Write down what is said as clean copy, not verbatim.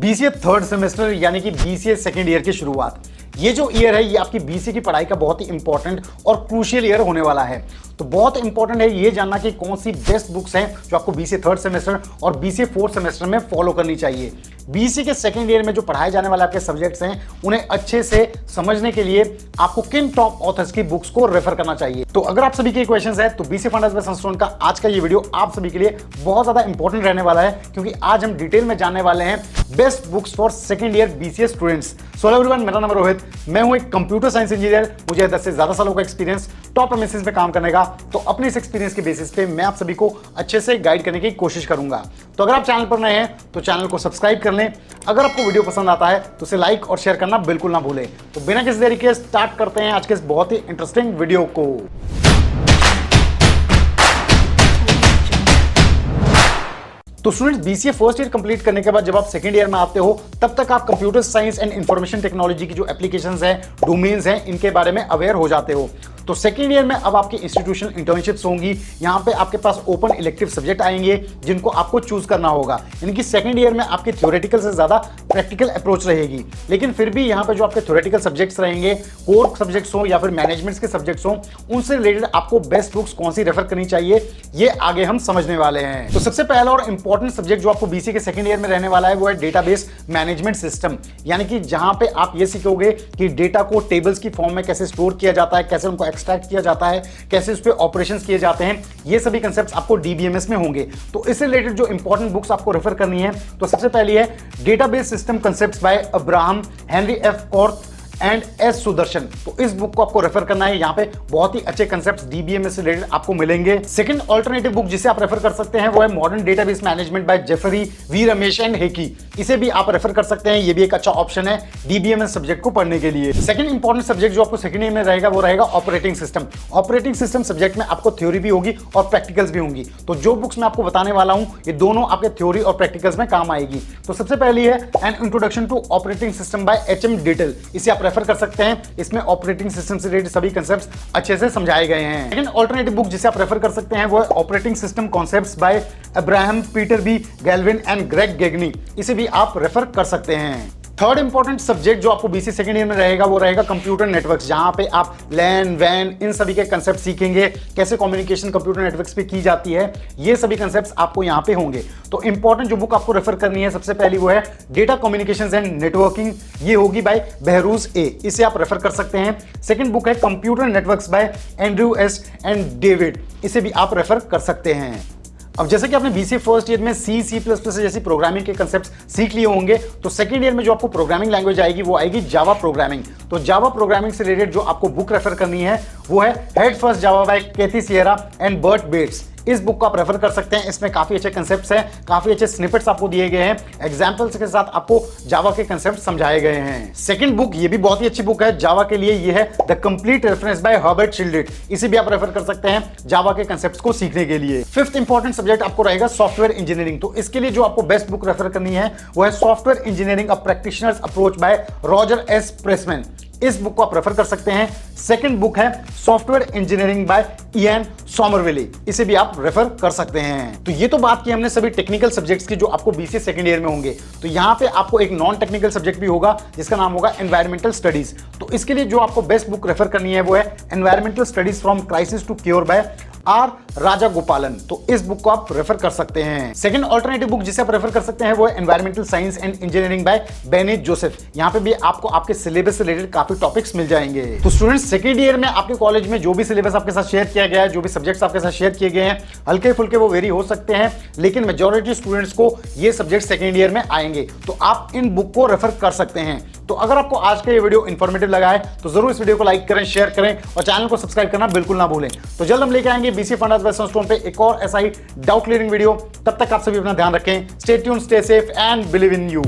BCA third semester यानी कि BCA second year की शुरुआत। ये जो ईयर है ये आपकी बीसीए की पढ़ाई का बहुत ही इंपॉर्टेंट और क्रूशियल ईयर होने वाला है। तो बहुत इंपॉर्टेंट है ये जानना कि कौन सी बेस्ट बुक्स हैं जो आपको बीसीए थर्ड सेमेस्टर और बीसीए फोर्थ सेमेस्टर में फॉलो करनी चाहिए। बीसीए के सेकेंड ईयर में जो पढ़ाए जाने वाले आपके सब्जेक्ट्स हैं उन्हें अच्छे से समझने के लिए आपको किन टॉप ऑथर्स की बुक्स को रेफर करना चाहिए। तो अगर आप सभी के क्वेश्चंस हैं तो बीसीए फंडामेंटल्स बाय सनस्टोन का आज का ये वीडियो आप सभी के लिए बहुत ज्यादा इंपॉर्टेंट रहने वाला है, क्योंकि आज हम डिटेल में जानने वाले हैं best books for second year BCA students. So hello everyone, मेरा नाम है रोहित, मैं हूं एक कंप्यूटर साइंस इंजीनियर। मुझे 10 से ज्यादा सालों का एक्सपीरियंस टॉप एमएनसीज में काम करने का। तो अपने इस एक्सपीरियंस के बेसिस पे मैं आप सभी को अच्छे से गाइड करने की कोशिश करूंगा। तो अगर आप चैनल पर नए हैं तो चैनल को सब्सक्राइब कर लें। अगर आपको वीडियो पसंद आता है तो उसे लाइक और शेयर करना बिल्कुल ना भूलें। तो बिना किसी देरी के स्टार्ट करते हैं आज के इस बहुत ही इंटरेस्टिंग वीडियो को। तो students, BCA first year complete करने के बाद जब आप सेकंड ईयर में आते हो तब तक आप computer science and information technology की जो एप्लीकेशंस हैं, डोमेन्स हैं, इनके बारे में अवेयर हो जाते हो। तो सेकेंड ईयर में अब आपकी इंस्टीट्यूशनल इंटर्नशिप्स होंगी। यहाँ पे आपके पास ओपन इलेक्टिव सब्जेक्ट आएंगे जिनको आपको चूज करना होगा। यानी कि सेकेंड ईयर में आपके थ्योरेटिकल से ज्यादा प्रैक्टिकल अप्रोच रहेगी। लेकिन फिर भी यहाँ पे जो आपके थ्योरेटिकल सब्जेक्ट्स रहेंगे, कोर सब्जेक्ट्स हो या फिर मैनेजमेंट के सब्जेक्ट्स हो, उनसे रिलेटेड आपको बेस्ट बुक्स कौन सी रेफर करनी चाहिए ये आगे हम समझने वाले हैं। तो सबसे पहला और इंपॉर्टेंट सब्जेक्ट जो आपको बीसीए के सेकेंड ईयर में रहने वाला है वो है डेटाबेस मैनेजमेंट सिस्टम। यानी कि जहां पे आप ये सीखोगे कि डेटा को टेबल्स की फॉर्म में कैसे स्टोर किया जाता है, कैसे उनको एक्सट्रैक्ट किया जाता है, कैसे उस पे ऑपरेशंस किए जाते हैं। ये सभी कंसेप्ट्स आपको डीबीएमएस में होंगे। तो इससे रिलेटेड जो इंपॉर्टेंट बुक्स आपको रेफर करनी है तो सबसे पहली है database system concepts by Abraham, Henry F Korth and S Sudarshan. तो इस बुक को आपको रेफर करना है। यहाँ पे बहुत ही अच्छे कंसेप्ट्स डीबीएमएस से रिलेटेड आपको मिलेंगे। सेकंड ऑल्टरनेटिव बुक जिसे आप रेफर कर सकते हैं वो है modern database management by Jeffrey, V Ramesh and Heikki. इसे भी आप रेफर कर सकते हैं। ये भी एक अच्छा ऑप्शन है डीबीएमएस सब्जेक्ट को पढ़ने के लिए। सेकंड इंपॉर्टेंट सब्जेक्ट जो आपको सेकंड ईयर में रहेगा वो रहेगा operating system. Operating system subject में आपको थ्योरी भी होगी और प्रैक्टिकल्स भी होंगी। तो जो बुक्स मैं आपको बताने वाला हूं ये दोनों आपके थ्योरी और प्रैक्टिकल्स में काम आएगी। तो सबसे पहली है an introduction to operating system by HM Deitel. इसे आप रेफर कर सकते हैं। इसमें ऑपरेटिंग सिस्टम से रिलेटेड सभी कांसेप्ट्स अच्छे से समझाए गए हैं। सेकंड ऑल्टरनेटिव बुक जिसे आप रेफर कर सकते हैं वो है operating system concepts by Abraham, Peter B, Galvin and Greg Gagne. इसे भी आप रेफर कर सकते हैं। थर्ड इंपॉर्टेंट सब्जेक्ट जो आपको बीसीए सेकंड ईयर में रहेगा वो रहेगा कंप्यूटर नेटवर्क्स, जहां पे आप लैन, वैन, इन सभी के कंसेप्ट सीखेंगे। कैसे कम्युनिकेशन कंप्यूटर नेटवर्क्स पे की जाती है, ये सभी कंसेप्ट्स आपको यहां पे होंगे। तो इंपॉर्टेंट जो बुक आपको रेफर करनी है सबसे पहली वो है डेटा कम्युनिकेशंस एंड नेटवर्किंग। ये होगी बाय बहरूज ए। इसे आप रेफर कर सकते हैं। सेकंड बुक है computer networks bye Andrew S and David. इसे भी आप रेफर कर सकते हैं। अब जैसे कि आपने बीसीए फर्स्ट ईयर में सी प्लस प्लस जैसी प्रोग्रामिंग के कंसेप्ट सीख लिए होंगे, तो सेकंड ईयर में जो आपको प्रोग्रामिंग लैंग्वेज आएगी वो आएगी जावा प्रोग्रामिंग। तो जावा प्रोग्रामिंग से रिलेटेड जो आपको बुक रेफर करनी है वो है head first Java by Kathy Sierra and Bert Bates. इस बुक को आप रेफर कर सकते हैं। इसमें काफी अच्छे कंसेप्ट्स हैं, काफी अच्छे स्निपेट्स आपको दिए गए हैं, एग्जांपल्स के साथ आपको जावा के कंसेप्ट समझाए गए हैं। सेकंड बुक ये भी बहुत ही अच्छी बुक है जावा के लिए, ये है the complete reference by Herbert Schildt. इसे भी आप रेफर कर सकते हैं जावा के कंसेप्ट्स को सीखने के लिए। फिफ्थ इंपॉर्टेंट सब्जेक्ट आपको रहेगा सॉफ्टवेयर इंजीनियरिंग। तो इसके लिए जो आपको बेस्ट बुक रेफर करनी है वो है software engineering a practitioner's approach by Roger S Pressman. इस बुक को आप रेफर कर सकते हैं। सेकंड बुक है software engineering by Ian Sommerville. इसे भी आप रेफर कर सकते हैं। तो ये तो बात की हमने सभी टेक्निकल सब्जेक्ट्स की जो आपको बीसीए सेकंड ईयर में होंगे। तो यहाँ पे आपको एक नॉन टेक्निकल सब्जेक्ट भी होगा जिसका नाम होगा एनवायरमेंटल स्टडीज। तो इसके लिए जो आपको बेस्ट बुक रेफर करनी है वो है environmental studies from crisis to cure by R Rajagopalan. तो इस बुक को आप रेफर कर सकते हैं। सेकंड ऑल्टरनेटिव बुक जिसे आप रेफर कर सकते हैं वो है environmental science and engineering bye Bennett Joseph. यहाँ पे भी आपको आपके सिलेबस से रिलेटेड काफी टॉपिक्स मिल जाएंगे। तो स्टूडेंट्स, सेकंड ईयर में आपके कॉलेज में जो भी सिलेबस आपके साथ शेयर किया गया है, जो भी सब्जेक्ट्स आपके साथ शेयर किए गए हैं, हल्के फुल्के वो वेरी हो सकते हैं, लेकिन मेजॉरिटी स्टूडेंट्स को ये सब्जेक्ट सेकंड ईयर में आएंगे। तो आप इन बुक को रेफर कर सकते हैं। तो अगर आपको आज का ये वीडियो इन्फॉर्मेटिव लगा है तो जरूर इस वीडियो को लाइक करें, शेयर करें और चैनल को सब्सक्राइब करना बिल्कुल ना भूलें। तो जल्द हम लेके आएंगे बीसीए फंडामेंटल्स बाय सनस्टोन पे एक और ऐसा ही डाउट क्लियरिंग वीडियो। तब तक आप सभी अपना ध्यान रखें। Stay tuned, stay safe and believe in you.